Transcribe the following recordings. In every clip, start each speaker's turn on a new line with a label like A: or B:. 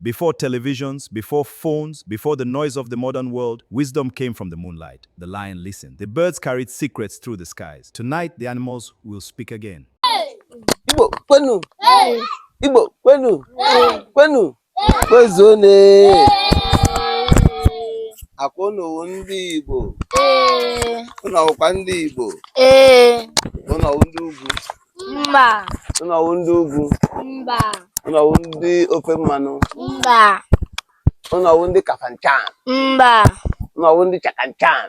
A: Before televisions, before phones, before the noise of the modern world, wisdom came from the moonlight. The lion listened. The birds carried secrets through the skies. Tonight, the animals will speak again.
B: Igbo kwenu Igbo kwenu kwezone akwụnụ ndị Igbo ụnọwụkwa ndị Igbo ụnọwụ ndị ugwu ụnọwụ ndị ugwu ụnọwụ ndị ofe mmanụ ụnọwụ ndị kafanchan ụnọwụ ndị chakanchan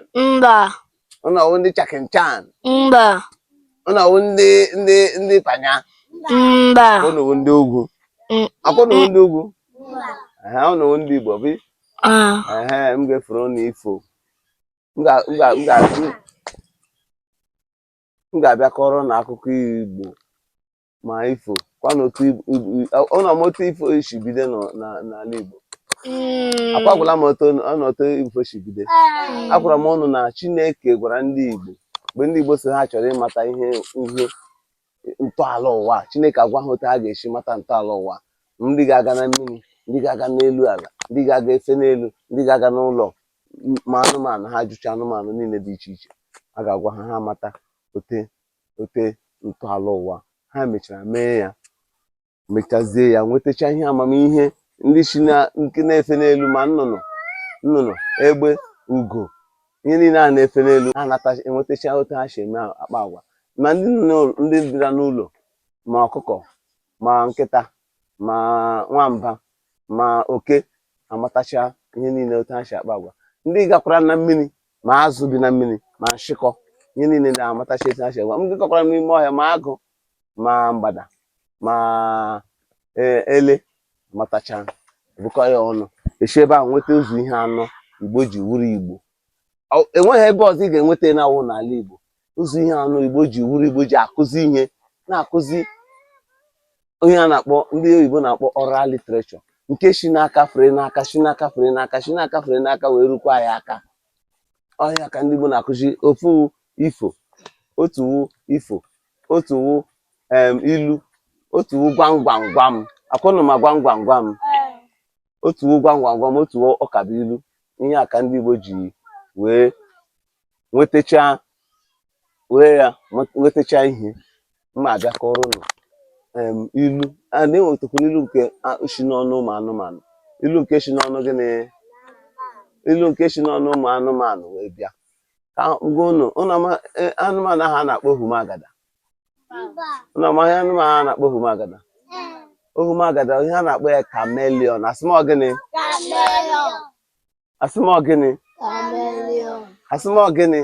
B: ụnọwụ ndị chakinchan ụnọwụ ndị panya ụnọwụ ndị ugwu akwụnụ ndị ugwu ụnọwụ ndị Igbo bi m ga-efere ụnụ ifo m ga-abịa kọrọ n'akụkọ Igbo ma ifo ụnọ otu ifo si bido n'ala Igbo akwagwala m otu ifo si bido. Akwara m ụnụ na Chineke gwara ndị Igbo mgbe ndị Igbo si ha chọrọ ịmata ihe ntọala ụwa, Chineke agwa ha otu ha ga-esi mata ntọala ụwa. Ndị ga-aga na mmiri, ndị ga-aga n'elu ala, ndị ga-aga efe n'elu, ndị ga-aga n'ụlọ ma anụmanụ ha jụcha anụmanụ niile dị iche iche, a ga-agwa ha mata ote ntọala ụwa. Ha mechara mee ya, mechazie ya, nwetacha ihe amamihe ndị si nke na-efe n'elu ma nnụnụ, egbe, ugo, ihe niile a na-efe n'elu ha enwetacha otu ha si eme akpa agwa. Ma ndị bịara n'ụlọ ma ọkụkọ ma nkịta ma nwamba ma oke amatacha ihe niile otu ha si akpa agwa. Ndị gakwara na mmiri ma azụ bi na mmiri ma nshịkọ, ihe niile na-amatacha etu ha si agwa. Ndị gakwara n'ime ọhịa ma agụ ma mgbada ma ele amatacha bụkọ ya ọnụ, esi ebe ahụ nweta ụzọ ihe anọ Igbo ji wuru Igbo. Enweghị ebe ọzọ ị ga-enweta na-awụ n'ala Igbo. Ụzọ ihe anọ Igbo ji wuru Igbo ji akụzi ihe, na-akụzi onye a na-akpọ ndị oyibo na-akpọ oral literature, nke si n'aka fere n'aka si n'aka fere n'aka si n'aka fere n'aka wee rukwa ya aka. Ọhịa ka ndị Igbo na-akụzi. Ofu ifo, otuwu ifo, otuwu ilu, otuwu gwam gwam gwam, akwụnụ ma gwam gwam gwam, otuwu gwam gwam gwam, otuwu ọkaba ilu. Ihe a ka ndị Igbo ji wee nwetacha ihe. Mma abịa kọrọ ụnụ ilu. A na-enwetakwara ilu nke si n'ọnụ ụmụ anụmanụ, ilu nke si n'ọnụ gịnị, ilu nke si n'ọnụ ụmụ anụmanụ wee bịa ka gwa ụnụ anụmanụ ahụ a na-akpọ ohumagada. Ụnụ amaghị anụmanụ a na-akpọ ohumagada? Ohumagada ihe a na-akpọ ya kamelion. Asịmọgịnị asịmọgịnị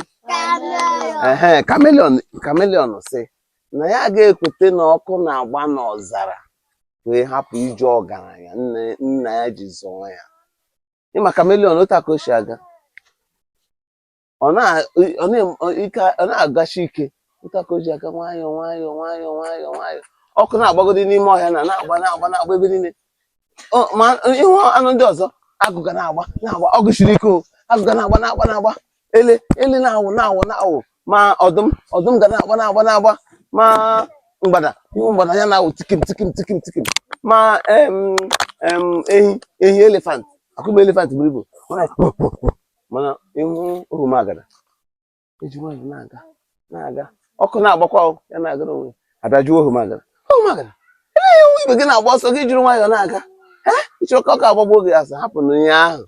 B: kamelion si na ya ga-ekwete na ọkụ na-agba n'ọzara wee hapụ ije ọgaranya nna ya ji zụọ ya. Ịma kamelion otu aka o si aga, ọ na-agachi ike otu aka o ji aga nwayọọ nwayọọ nwayọọ nwayọọ nwayọọ. Ọkụ na-agbagodi n'ime ọhịa na-agba ebe niile. Ma ịhụ anụ ndị ọzọ, agụ ga na-agba ọgụ siri ike, agụ ga na-agba ele na-awụ, ma ọdụm ga na-agba ma mgbada ya na-awụ tikim tikim, ma ehi elefant, akụba elefant buru ibu, mana ịhụ ohumagada eji nwayọ na-aga, ọkụ na-agbakwa ya na-agara onwe abịa jụọ ohumagada ele iwu ibe gị na-agba ọsọ gị jiri nwayọ na-aga, ịchọrọ ka ọkụ agbagbo oge asị hapụ n'ihe ahụ.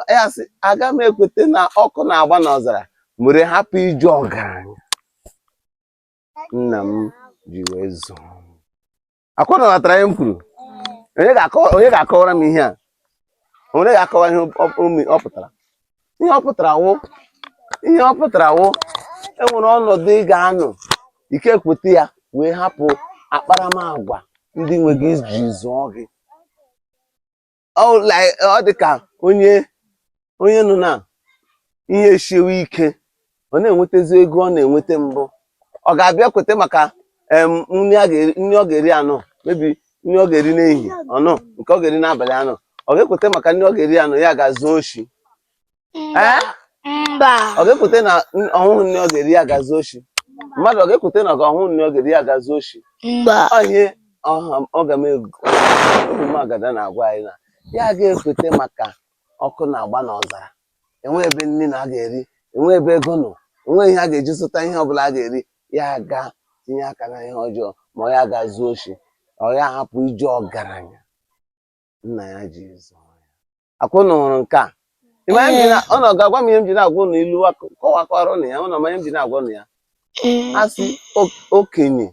B: Ya sị aga m ekwete na ọkụ na-agba n'ọzara mere hapụ ije ọgaranya nna m ji wee zụọ. Akwụna natara ihe m kwuru? Onye ga-akọwara m ihe a? Onye ga-akọwa ihe ọ pụtara? Ihe ọ pụtara wụ enwere ọnọdụ ị ga-anọ ike ekwete ya wee hapụ akparamagwa ndị nwe gị ji zụọ gị. Ọ dị ka onye nọ na ihe esiwe ike, ọ na-enwetazi ego ọ na-enweta mbụ, ọ ga-abịa kwete maka nri ọ ga-eri anọ, mebi nri ọ ga-eri n'ehihie ọnụ, nke ọ ga-eri n'abalị anọ, ọ ga-ekwete maka nri ọ ga-eri anọ ya ga-azụ oshi? Ọ ga-ekwete na ọhụhụ nri ọ ga-eri ya ga-azụ oshi? Mmadụ ọ ga-ekwete na ọhụhụ nri ọ ga-eri ya ga-azụ oshi? Ọ ihe ọ ga-eme ohumagada na-agwa anyị na ya ga-ekwete maka ọkụ na-agba n'ọzara, enwe ebe nri na a ga-eri, enwe ebe ego nọ, enwe ihe a ga-eji zụta ihe ọbụla a ga-eri, ya ga tinye aka na ihe ọjọọ, ma ọ ya ga-zuo oshi, ọ ya hapụ ije ọgaranya nna ya ji zụọ ya. Akwụna hụrụ nke a, ọ nọ ga-agwa m ihe m ji na-agwa ụnụ ilu kọwakọrọ na ya, ụnọ ma ihe m ji na-agwa ụnụ ya. Asị okenye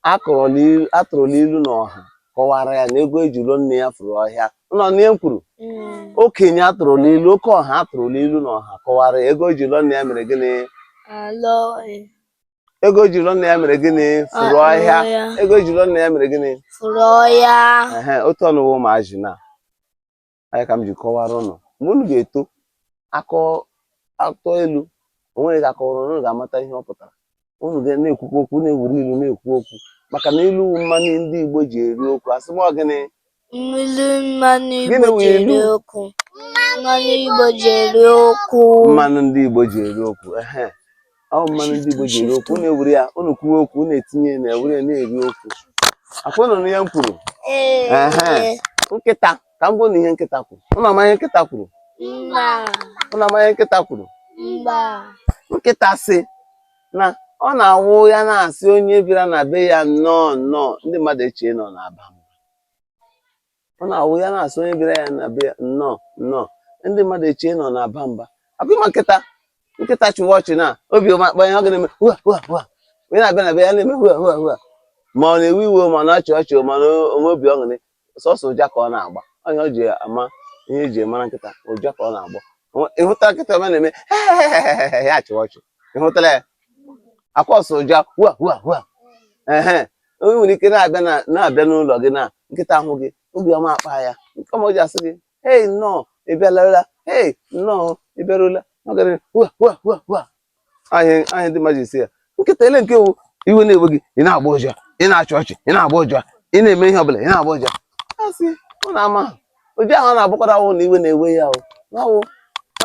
B: atụrụla ilu n'ọha kọwara ya na ego eji ụlọ nne ya furu ọhịa. Ụnọ na ihe m kwuru, okenye atụrụla ilu, oke ọha atụrụla ilu n'ọha kọwara ya ego eji ụlọ nne ya mere gịnị, ego eji ụlọ nne ya mere gịnị, furu ọhịa, ego eji ụlọ nne ya mere gịnị,
C: furu ọhịa.
B: Otu ọnụwo ụmụazị na anya ka m ji kọwara ụnụ mgbe unu ga-eto atọ elu, onweghị ka akọwara ụnụ ga-amata ihe ọ pụtara. Unu ga na-ekwukwa okwu, na-ewuru ilu na-ekwu okwu, maka na ilu mmanụ ndị Igbo ji eri okwu. Asị m gịnị?
C: Ilu mmanụ Igbo ji eri okwu. Mmanụ Igbo ji eri okwu.
B: Mmanụ ndị Igbo ji eri okwu. Ọ mmanụ ndị Igbo ji eri okwu. Unu ewuru ya, unu kwuwe okwu, unu etinye na-ewuru ya na-eri okwu. Akwụnụ na ihe m kwuru. Nkịta ka m bụ na ihe nkịta kwuru. Unu ama ihe nkịta kwuru? Unu ama ihe nkịta kwuru? Nkịta sị na ọ na-awụ ya na-asị onye bịara na be ya nnọọ nnọọ, ndị mmadụ echie nọ na-aba mba. Ọ na-awụ ya na-asị onye bịara ya na be ya nnọọ nnọọ, ndị mmadụ echie nọ na-aba mba. Akụma nkịta chụwa ọchị na obi ọma akpa ihe ọ ga-eme hua hua hua, onye na-abịa na be ya na-eme hua hua hua, ma ọ na-ewe iwe, ma ọ na-achị ọchị, ma ọ na-onwe obi ọṅụrị, sọsọ ụja ka ọ na-agba. Onye ọ ji ama ihe eji mara nkịta, ụja ka ọ na-agba. Ịhụtara nkịta ọma na-eme ya achịwa ọchị, ịhụtara ya akwa ọsọ ụja hua hua hua. Onye nwere ike na-abịa n'ụlọ gị na nkịta ahụ gị, obi ọma akpa ya, nke ọma o ji asị gị hei nnọọ ị bịalarụla, hei nnọọ ị bịarụla, ọ gara hua hua hua hua. Anyị ndị mmadụ isi ya nkịta ele nke iwe na-ewe gị, ị na-agba ụja, ị na-achị ọchị, ị na-agba ụja, ị na-eme ihe ọbụla ị na-agba ụja. Asị ọ na-ama ụja ahụ na-abụkwara awụ na iwe na-ewe ya nawụ,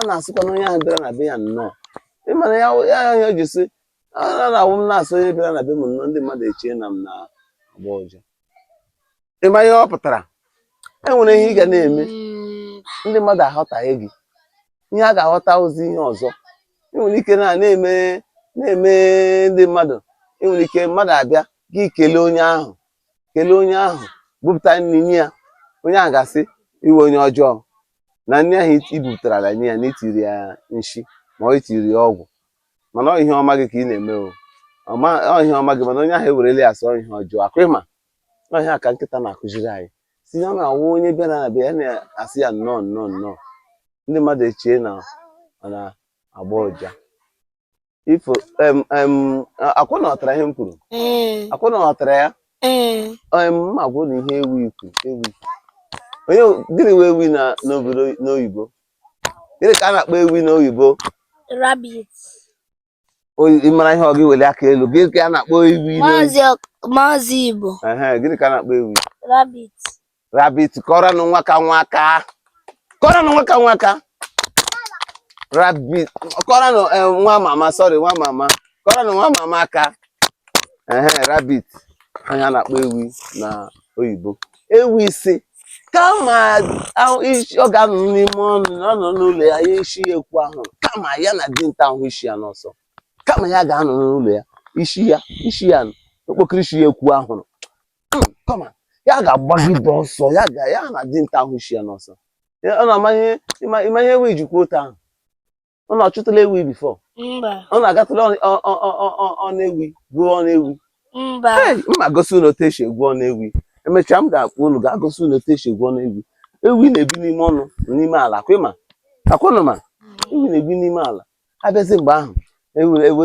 B: ọ na-asịkwa na onye ahụ bịara na be ya nnọọ. Ịmana ya ihe o ji sị na-awụ m na-asị onye bịara na be m nnọọ, ndị mmadụ echie na m na-agba ụja. Ịma ihe ọ pụtara, enwere ihe ị ga na-eme ndị mmadụ aghọtaghị gị, ihe a ga-aghọta ozi ihe ọzọ. Enwere ike na-eme ndị mmadụ, enwere ike mmadụ abịa gị kelee onye ahụ bupụta nri nye ya, onye ahụ ga-asị iwe onye ọjọọ na nri ahụ ibupụtarala nye ya na itiri ya nshi ma ọ itiri ya ọgwụ, mana ọ ihe ọma gị ka ị na-eme ọ ihe ọma gị, mana onye ahụ ewerela ya sọọ ihe ọjọọ. Akwa ịma ọ ihe a ka nkịta na-akụziri anyị, si ya na-awụ onye bịara na be ya na-asị ya nnọọ nnọọ nnọọ, ndị mmadụ echie na ọ na-agba ụja. Ifo Akwụna ghọtara ihe m kwuru? Akwụna ghọtara ya? Mma gwụ na ihe ewu ikwu onye gịnị wee ewi n'obodo n'oyibo, gịnị ka a na-akpọ ewi n'oyibo?
C: Rabbit.
B: Ị mara ihe ọ gị weli aka elu, gịnị ka a na-akpọ ewi
C: Maazị Igbo?
B: Gịnị ka a na-akpọ ewi?
C: Rabbit.
B: Rabbit. Kọrọnụ nwaka rabbit. Kọrọnụ nwa mama, sorry nwa mama, kọrọnụ nwa mama aka. Rabbit onye a na-akpọ ewi na oyibo. Ewi si kama ọ ga-anọ n'ime ọnụ, ọ nọ n'ụlọ ya, ya isi ya ekwu ahụ, kama ya na dinta ahụ isi ya n'ọsọ, kama ya ga-anọ n'ụlọ ya, isi ya okpokoro isi ya ekwu ahụrụ, kama ya ga-agbagide ọsọ, ya na dinta ahụ isi ya n'ọsọ. Ọ na-ama ihe ewi jikwa otu ahụ. Ọ na-ọchụtụla ewi bifo, ọ na-agatụla ọnụ ewi gbuo ọnụ ewi. Mma gosi unu otu esi egwu ọnụ ewi, emechaa m ga-akpọ unu ga-agosi unu otu esi egwu ọnụ ewi. Ewi na-ebi n'ime ọnụ n'ime ala, akwụnụ ma ewi na-ebi n'ime ala. Abịazi mgbe ahụ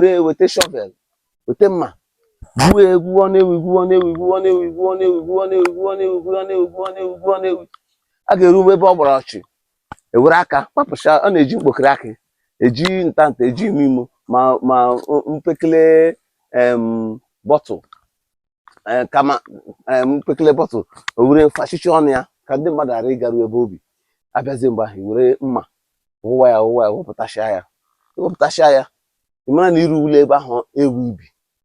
B: eweta shọvel, weta mma, gbuo egwu ọnụ ewi. A ga-eru ebe ọ gbara ọchị, ewere aka kpapụcha, ọ na-eji mkpokiri akị, eji ntanta, eji imo ma mpekele bọtụl, kama mpekele bọtụl, o were fachicha ọnụ ya ka ndị mmadụ ghara ịgaru ebe obi. Abịazi mgbe ahụ were mma wụwa ya wepụtachia ya, ị mara na iru ule ebe ahụ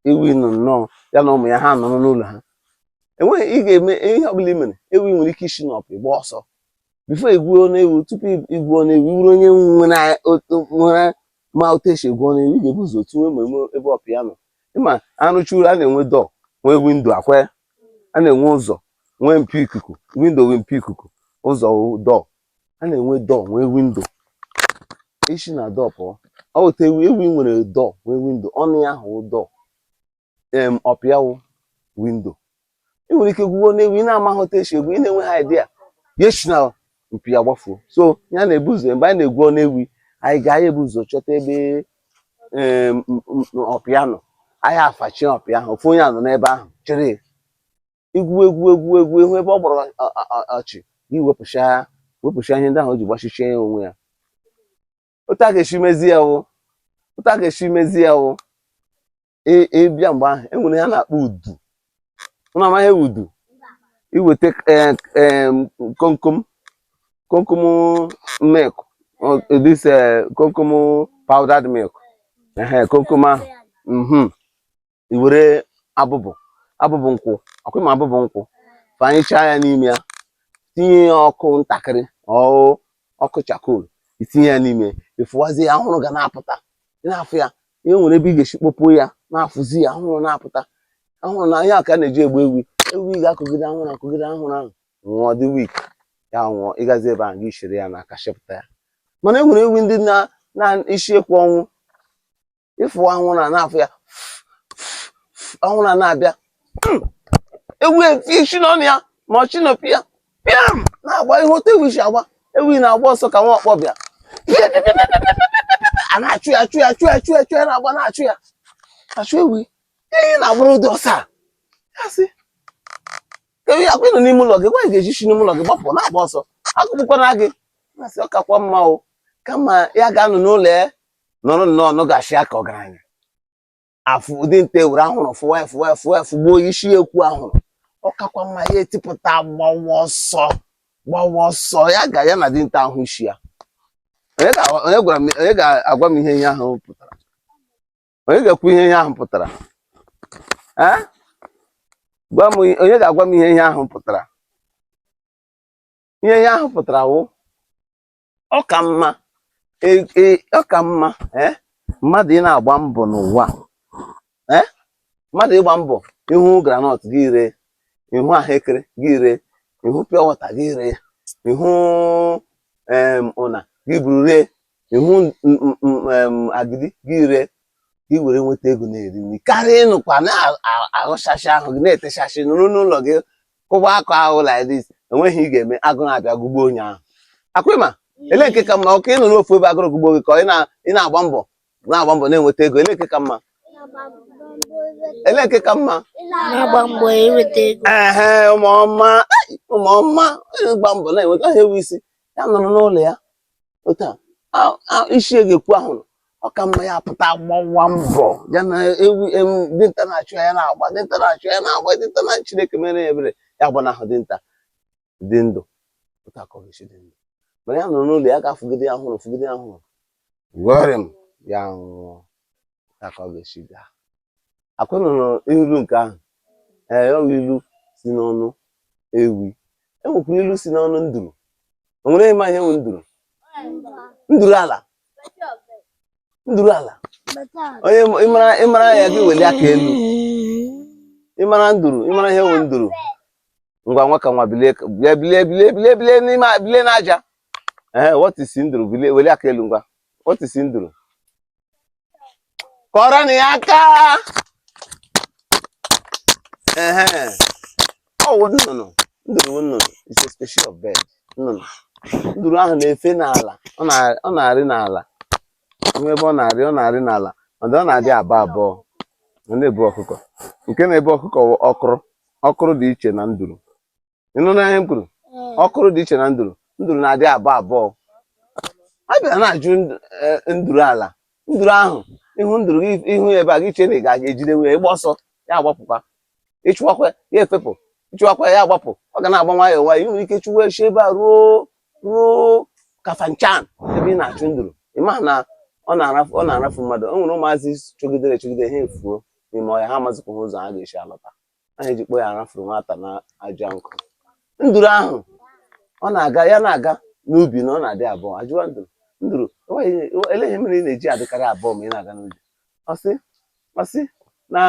B: ewi nọ nnọọ ya na ụmụ ya, ha nọrọ n'ụlọ ha. Enweghị ị ga-eme ihe ọbụla i mere, ewi nwere ike isi n'ọpụ gba ọsọ before egwuo n'ewu tupu igwuo n'ewu iwuru onye nwere ma otu esi egwuo n'ewu ị ga-ebu ụzọ tinye ma ebe ọpịa nọ ịma arụchuru a na-enwe dọọ nwee windo akwe a na-enwe ụzọ nwee mpi ikuku windo nwee mpi ikuku ụzọ dọọ a na-enwe dọọ nwee windo isi na dọọ pụọ ọ weta ewu nwere dọọ nwee windo ọnụ ya ahụ dọọ ọpịa wụ windo ị nwere ike gwuo n'ewu ị na-amaghị otu esi egwu ị na-enweghị idea yechi na mpi ya gbafuo so ya na-ebu ụzọ mgbe anyị na-egwuo n'ewu anyị ga-ebu ụzọ chọta ebe ọpịa nọ anyị afachi ọpịa ahụ ofu onye anọ n'ebe ahụ chere egwu ihu ebe ọ gbọrọ ọchị gị wepụcha ihe ndị ahụ o ji gbachichie ya onwe ya otu a ga-esi mezi ya wụ ịbịa mgbe ahụ enwere ya na-akpọ udu ụnụ amaghị udu iweta komkom milk this komkom powdered milk komkom ahụ iwere abụbụ nkwụ ọkụma abụbụ nkwụ fanyechaa ya n'ime ya tinye ya ọkụ ntakịrị ọkụ chakol itinye ya n'ime efuwazie ya ahụrụ ga na-apụta na-afụ ya ihe nwere ebe ị ga-esi kpọpụ ya na-afụzi ya ahụrụ na-apụta ahụrụ na ihe a ka a na-eji egbu ewu ị ga-akụgide ahụrụ ahụ nwụọ dị wik ya nwụọ ịgazi ebe ahụ gị chere ya na aka shepụta ya mana e nwere ewu ndị na-isi ekwu ọnwụ ịfụ ahụrụ na-afụ ya ahụrụ na-abịa ewu efi isi n'ọnụ ya ma ọ chinọpụ ya pịam na-agba ihe otu ewu isi agba ewu na-agba ọsọ ka nwa ọkpọ bịa a na-achụ ya na-agba na-achụ ya achụ ewu ihe na-agbara ụdị ọsọ a ya sị ewu ya kwụnụ n'ime ụlọ gị gwa ga-eji si n'ime ụlọ gị gbapụ na-agba ọsọ akụkpụkwana gị na-asị ọ kakwa mma o kama ya ga-anọ n'ụlọ ya nọrọ nnọọ nọgachi aka ọgaranya afụ ụdị nte were ahụrụ fụwa ya fụgbuo isi ekwu ahụrụ ọ kakwa mma ya etipụta gbawa ọsọ ya na dinta ahụ isi ya onye ga-agwa m ihe ahụ pụtara onye ga-ekwu ihe ahụ pụtara onye ga-agwa m ihe ahụ pụtara ihe ahụ pụtara wụ ọ ka mma mmadụ ị na-agba mbọ n'ụwa mmadụ ịgba mbọ ịhụ granọt gị ree ịhụ ahụekere gị ree ịhụ pịa wọta gị ree ịhụ ụna gị buru ree ịhụ agidi gị ree gị were nweta ego na-eri nri karịa ịnụkwa na-aghọchachi ahụ gị na-etechachi nụrụ n'ụlọ gị kwụba aka ahụ lidis enweghị ị ga-eme agụrụ abịa gugbo onye ahụ akwịma ele nke ka mma ọka ịnọ n'ofu ebe agụrụ gugbo gị ka ị na-agba mbọ na-enweta ego ele nke ka mma
C: na-agba mbọ enweta ego
B: ụmụọma gba mbọ na-enweta ahụ ewu isi ya nọrọ n'ụlọ ya otu a isi ga-ekwu ahụrụ ọ ka mma ya pụta gbawa mbọ ya na ewu dinta na-achụ ya na-agba dinta na Chineke mere ya ebere ya gbanahụ dinta dị ndụ otu a ka ọ ga-esi dị ndụ mana ya nọrọ n'ụlọ ya ga-afụgide ya ahụrụ gwọrị m ya nwụọ ka ọ ga-esi gaa akwenụrụ ilu nke ahụ ọ ilu si n'ọnụ ewi enwekwara ilu si n'ọnụ nduru o nwere ịma ihe nwe nduru ala onye ịmara ya gị weli aka elu ịmara ihe nwe nduru ngwa nwa ka nwa bilie bilie n'aja what is nduru weli aka elu ngwa what is nduru kọrọ na ya aka ọwụ nnụnụ nduru is a species of bird nnụnụ nduru ahụ na-efe n'ala ọ na-arị n'ala ebe ọ na-arị n'ala ọ na-adị abụọ ọ na-ebu ọkụkọ nke na-ebu ọkụkọ ọkụrụ dị iche na nduru ịnụ na ihe m kwuru ọkụrụ dị iche na nduru na-adị abụọ a bịara na-ajụ nduru ala nduru ahụ ihu ebe a gị che na ị ga-ejide wee ịgba ọsọ ya agbapụkwa ịchụwakwa ya efepụ ịchụwakwa ya agbapụ ọ ga na-agba nwayọọ nwayọọ nwere ike chụwa echi ebe a ruo Kafanchan ebe ị na-achụ nduru ịma na ọ na-arafu mmadụ o nwere ụmụazị chụgidere ha efuo n'ime ọhịa ha amazịkwa ụzọ ha ga-esi alọta ha ejikpo ya arafuru nwata na aja nkụ nduru ahụ ọ na-aga ya na-aga n'ubi na ọ na-adị abụọ. Ajụwa nduru ele ihe mere ị na-eji adịkarị abụọ ma ị na-aga n'ubi? Ọ sị na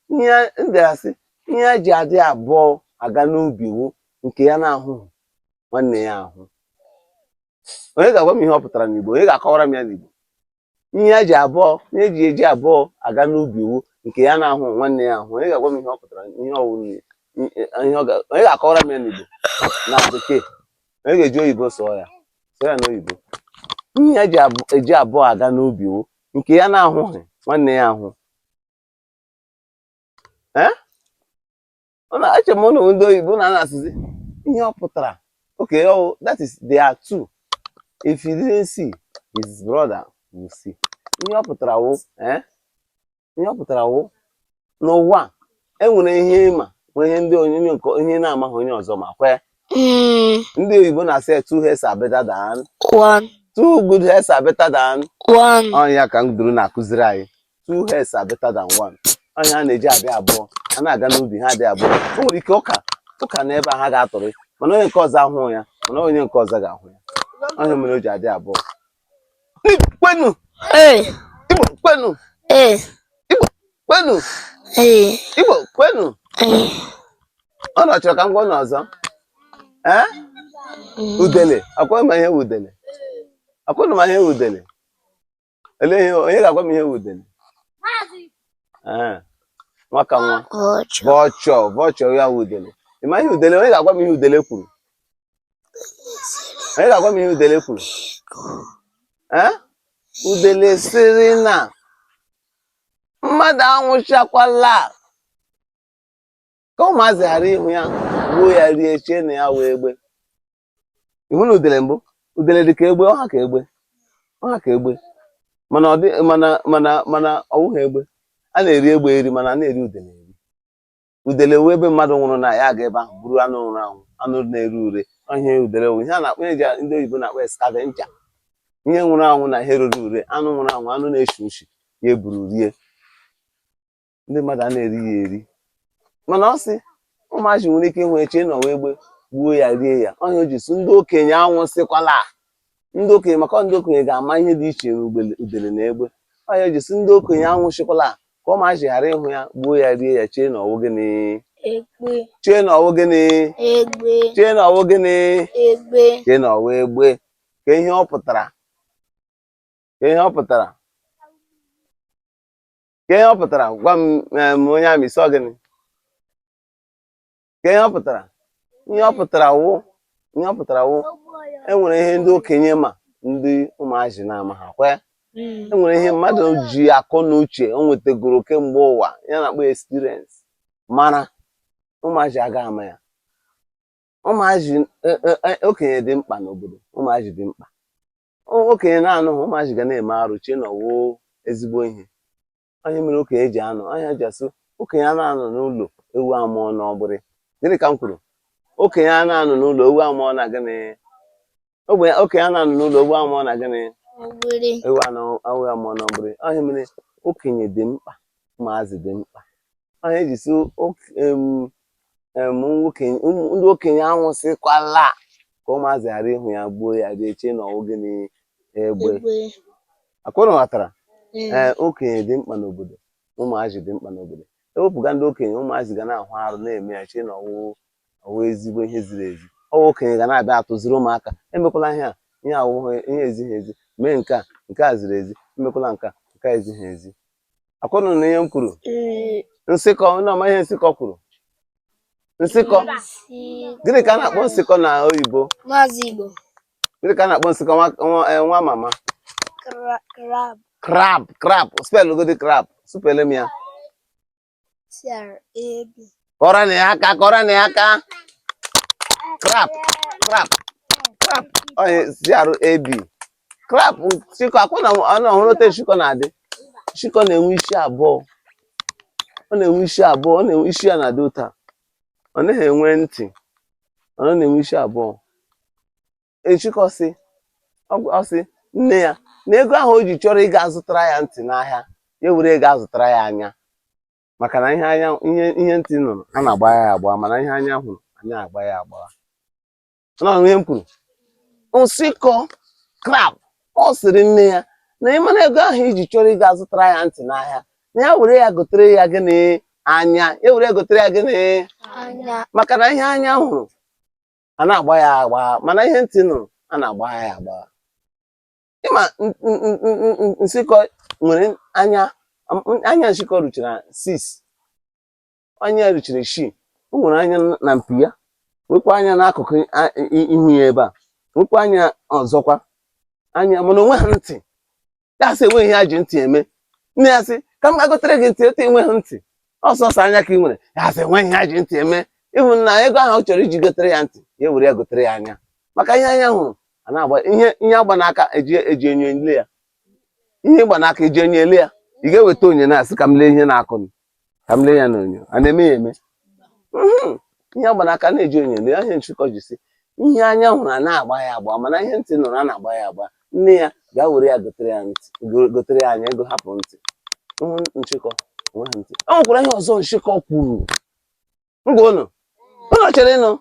B: ihe ndị asị ihe a ji adị abụọ aga n'ubi wụ nke ya na-ahụghị nwanne ya ahụ. Onye ga-agwa m ihe ọ pụtara n'Igbo? Onye ga-akọwara m ya n'Igbo? Ihe eji eji abụọ aga n'ubi wụ nke ya na-ahụ nwanne ya ahụ. Onye ga-agwa m ihe ọ pụtara, ihe ọwụwa onye ga-akọwara m ya n'Igbo na Bekee? Onye ga-eji oyibo sụọ ya n'oyibo. Ihe eji abụọ aga n'ubi wụ nke ya na-ahụghị nwanne ya ahụ. Eche m ụnụ ndị oyibo na-asịzi ihe ọ pụtara. Okay, that is there are two. If you didn't see, his brother will see. Ihe ọ pụtara wụ n'ụwa enwere ihe ịma nwee ihe ndị onye na-amaghị onye ọzọ ma kwee. Ndị oyibo na-asị two heads are better than
C: one.
B: Two good heads are better than
C: one.
B: Ọnya ka nduru na-akụziri anyị. Two heads are better than one. Ọnya ha na-eji adị abụọ, a na-aga n'ubi ha adị abụọ. O nwere ike ụka n'ebe a ha ga-atụrụ, mana onye nke ọzọ ahụhụ ya, mana onye nke ọzọ ga-ahụ ya. Onye mere o ji adị abụọ. Kwenu! Igbo kwenu! Igbo kwenu! Igbo kwenu! Ọ nọchọrọ ka m gwa n'ọzọ. Udele, akwa ma ihe udele. Akwụnụ ma ihe udele. Onye ga-agwa m ihe udele? Nwaka nwa. Vulture ya udele. Ị ma ihe udele? Onye ga-agwa m ihe udele kwuru? Onye ga-agwa m ihe udele kwuru? Udele sịrị na mmadụ anwụchakwala ka ụmụazị ghara ịhụ ya gbuo ya rie chie na ya wee egbe. Ịhụ na udele mbụ? Udele dị ka egbe, ọha ka egbe. Mana ọ wụghị egbe. A na-eri egbe eri, mana a na-eri udele eri. Udele wee ebe mmadụ nwụrụ na ya aga ebe ahụ buru anụ nwụrụ anwụ, anụ na-ere ure. Ihe udele wụ ihe a na-akpọ, ndị oyibo na-akpọ scavenger. Ihe nwụrụ anwụ na ihe rere ure, anụ nwụrụ anwụ, anụ na-eshi ushi ya eburu rie. Ndị mmadụ a na-eri ya eri. Mana ọ sị ụmụazị nwere ike ịhụ eche na ọwa egbe gbuo ya rie ya. Onye o ji sị ndị okenye anwụsịkwala. Ndị okenye, maka ndị okenye ga-ama ihe dị iche udele na egbe. Onye o ji sị ndị okenye anwụsịkwala ka ụmụazị ghara ịhụ ya gbuo ya rie ya chee na ọwụ gịnị?
C: Egbe.
B: Chee na ọwụ gịnị?
C: Egbe.
B: Chee na ọwụ gịnị?
C: Egbe.
B: Chee na ọwụ egbe. Ka ihe ọ pụtara? Ka ihe ọ pụtara? Ka ihe ọ pụtara? Gwa m onye amị sọ gịnị? Ka ihe ọ pụtara? Ihe ọ pụtara wụ enwere ihe ndị okenye ma ndị ụmụazị na-ama ha kwe. Enwere ihe mmadụ ji akọ na uche o nwetagoro kemgbe ụwa ya na-akpọ experience mara ụmụazị agaghị ama ya. Ụmụazị okenye dị mkpa n'obodo. Ụmụazị dị mkpa. Okenye na-anụghị ụmụazị ga na-eme arụ chee na ọwụ ezigbo ihe. Onye mere okenye ji anọ, onye ji asụ okenye a na-anọ n'ụlọ ewu amụọ n'ọgbụrị. Gịnị ka m kwuru? Okenye a na-anọ n'ụlọ ewu amụọ na gịnị? Okenye a na-anọ n'ụlọ ewu amụọ na gịnị? Ewu amụọ n'ọgbụrị. Onye mere okenye dị mkpa, ụmụazị dị mkpa. Onye ji sị ndị okenye anwụsịkwala ka ụmụazị ghara ịhụ ya gbuo ya rie chee na ọwụ gịnị? Egbe. Akwụnụ ghọtara? Okenye dị mkpa n'obodo, ụmụazị dị mkpa n'obodo. Ewepụga ndị okenye, ụmụazị ga na-ahụ arụ na-eme ya chee na ọwụ ezigbo ihe ziri ezi. Ọwụ okenye ga na-abịa atụziri ụmụaka emekwala ihe a, ihe awụghị ihe ezighi ezi, mee nke a ziri ezi, emekwala nke a ezighi ezi. Akwụnụ na ihe m kwuru? Nsịkọ, ndị ọma ihe nsịkọ kwuru? Nsịkọ. Gịnị ka a na-akpọ nsịkọ na oyibo? Gịnị ka a na-akpọ nsịkọ nwa mama? Crab. Spelụ godi crab. Supele m ya. Kọrọ na ya aka. Crab. Onye CRAB. Crab. Shiko, akwụna ọhụrụ ote shiko na-adị. Shiko na-enwe isi abụọ. Ọ na-enwe isi ya na-adị ụta. Ọ naghị enwe ntị. Ọ na-enwe isi abụọ. Shiko sị, ọ sị nne ya na ego ahụ o ji chọrọ ịga azụtara ya ntị n'ahịa, ya were ego azụtara ya anya. Maka na ihe ntị nụrụ a na-agba ya agba, mana ihe anya hụrụ anya agba ya agba. na ihe m kwuru nsịkọ crab ọ sịrị nne ya na ịmana ego ahụ iji chọrọ ịga zụtara ya ntị n'ahịa na ya were ya gotere ya gịnị anya ya were gotere ya gịnị
C: anya
B: maka na ihe anya hụrụ a na-agba ya agba mana ihe ntị nụrụ a na-agba ya agba ịma nsịkọ nwere anya nsịkọ ruchara 6 anya ruchara 6 o nwere anya na mpi ya nwekwa anya n'akụkụ ihu ya ebe a nwekwa anya ọzọkwa anya mana onwe ha ntị ya sị enweghị ihe a ji ntị eme nne ya sị ka m ga-gotere gị ntị etu enweghị ntị ọsọsọ anya ka ị nwere ya sị enweghị ihe a ji ntị eme ịhụ na ego ahụ ọ chọrọ iji gotere ya ntị ya were ya gotere ya anya maka ihe anya hụrụ a na-agba ihe agba n'aka eji enyo ele ya ihe ịgba n'aka eji enyo ele ya ị ga-eweta onye na-asị ka m lee ihe na-akụ ka m lee ya n'onyo a na-eme ya eme ihe agba n'aka na-eji onyo ele ya ihe nchịkọ ji sị ihe anya hụrụ a na-agba ya agba mana ihe ntị nụrụ a na-agba ya agba nne ya gaa were ya gotere ya ntị gotere ya anya ego hapụ ntị nchịkọ nweghị ntị o nwekwara ihe ọzọ nchịkọ kwuru ngwa ụnụ chere ịnụ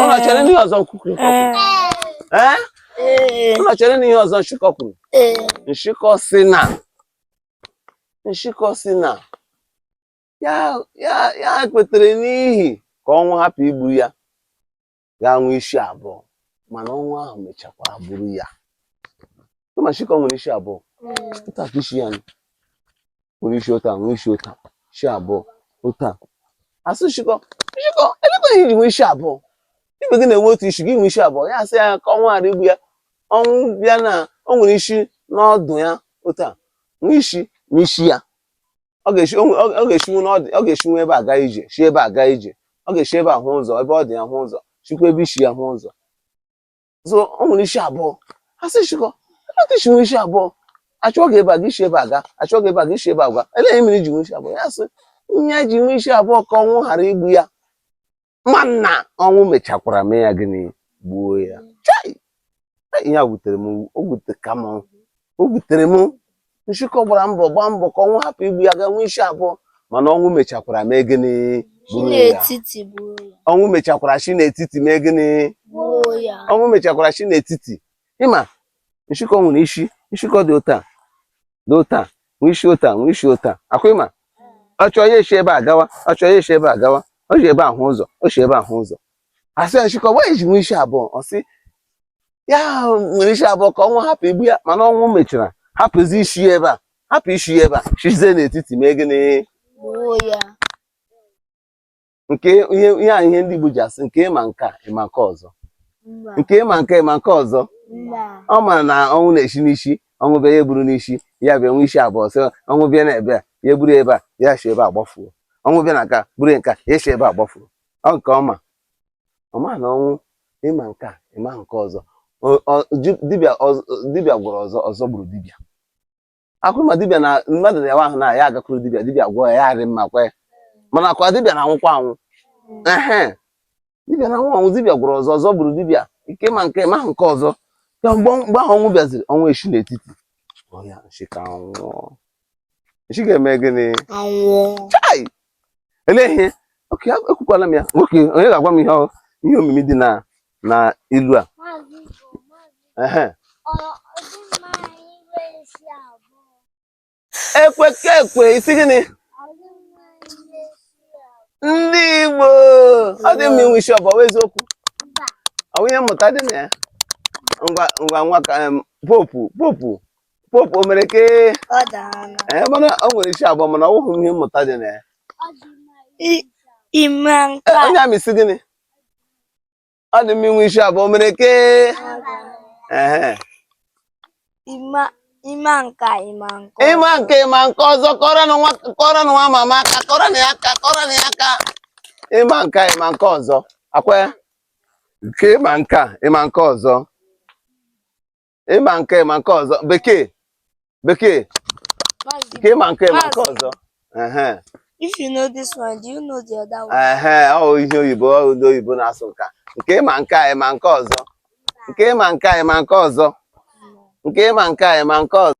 B: ụnụ chere n'ihe ọzọ kwuru ụnụ chere n'ihe ọzọ nchịkọ kwuru nchịkọ si na ya kwetere n'ihi ka ọnwụ hapụ igbu ya ga-anwe isi abụọ mana ọnwụ ahụ mechakwara bụrụ ya ma nchịkọ nwere isi abụọ ụta ka isi ya nwere isi ụta nwee isi ụta isi abụọ ụta asị nchịkọ elekwaghị iji nwee isi abụọ ibe gị na-enwe otu isi gị nwee isi abụọ ya asị ya ka ọnwụ ghara igbu ya ọnwụ bịa na o nwere isi n'ọdụ ya ụta nwee isi n'isi ya ọ ga-eshinwu ebe aga ije shi ebe aga ije ọ ga-eshi ebe ahụ ụzọ ebe ọ dị ya hụ ụzọ chikwa ebe isi ya hụ ụzọ so o nwere isi abụọ asị nchịkọ elekwa isi nwee isi abụọ achọ gị ebe a gị isi ebe aga achọ gị ebe a gị isi ebe agwa eleghị mere iji nwee isi abụọ ya sị ihe ji nwee isi abụọ ka ọnwụ ghara igbu ya mana ọnwụ mechakwara mee ya gịnị gbuo ya ihe a wutere m o wutere m nchịkọ gbara mbọ ka ọnwụ hapụ igbu ya ga nwee isi abụọ mana ọnwụ mechakwara mee gịnị gburu ya ọnwụ mechakwara shi n'etiti mee gịnị ọnwụ mechakwara shi n'etiti ịma nchịkọ nwere nchịkọ dị ụta nwee isi ụta nwee isi ụta akwa ịma ọ chọọ ya eshi ebe a gawa ọ chọọ ya eshi ebe a gawa o ji ebe ahụ ụzọ o shi ebe ahụ ụzọ asị ya nchịkọ gwa iji nwee isi abụọ ọ sị ya nwere isi abụọ ka ọnwụ hapụ igbu ya mana ọnwụ mechara hapụzi isi ebe a hapụ isi ebe a shizie n'etiti mee gịnị nke ihe ndị Igbo ji asị nke ịma nke a ịma nke ọzọ nke ịma nke ịma nke ọzọ ọ mara na ọnwụ na-eshi n'isi ọnwụ bịa ya eburu n'isi ya bịa nwee isi abụọ sị ọnwụ bịa na ebe a ya eburu ebe a ya shi ebe a gbafuo ọnwụ bịa na nka buru nka ya eshi ebe a gbafuo ọ nke ọma na ọnwụ ịma nke a ịma nke ọzọ dibịa gwọrọ ọzọ gburu dibịa akwụ ma dibịa na mmadụ na-ewe ahụ na ya agakwuru dibịa gwọọ ya arị mma kwe mana akwa dibịa na-anwụkwa anwụ dibịa na-anwụ anwụ dibịa gwọrọ ọzọ gburu dibịa ike ma nke ma nke ọzọ ya mgbe ahụ ọnwụ bịaziri ọnwụ eshi n'etiti ya nshi ka nwụọ nshi ga-eme gịnị chai ele ihe oke ekwukwala m ya nwoke onye ga-agwa m ihe omimi dị na ilu a ekwe isi gịnị ndị Igbo ọ dị mma inwe isi ọbọ eziokwu ọ ihe mmụta dị na ya ngwa nwa ka popu o mere ke mana o nwere isi abụọ mana ọ wụghị ihe mmụta dị na ya onye amị isi gịnị ọ dị mma inwe isi abụọ mere ke
C: ịma nke
B: ọzọ kọrọ nwa mama aka kọrọ na ya aka ịma nke ọzọ akwa nke ịma nke ọzọ ịma nke ọzọ bekee nke ịma nke ọzọ
C: if you know this one, do you know the other one?
B: Ọ ihe oyibo na-asụ nka nke ịma nke ọzọ nke ịma nke ọzọ nke ịma nke ọzọ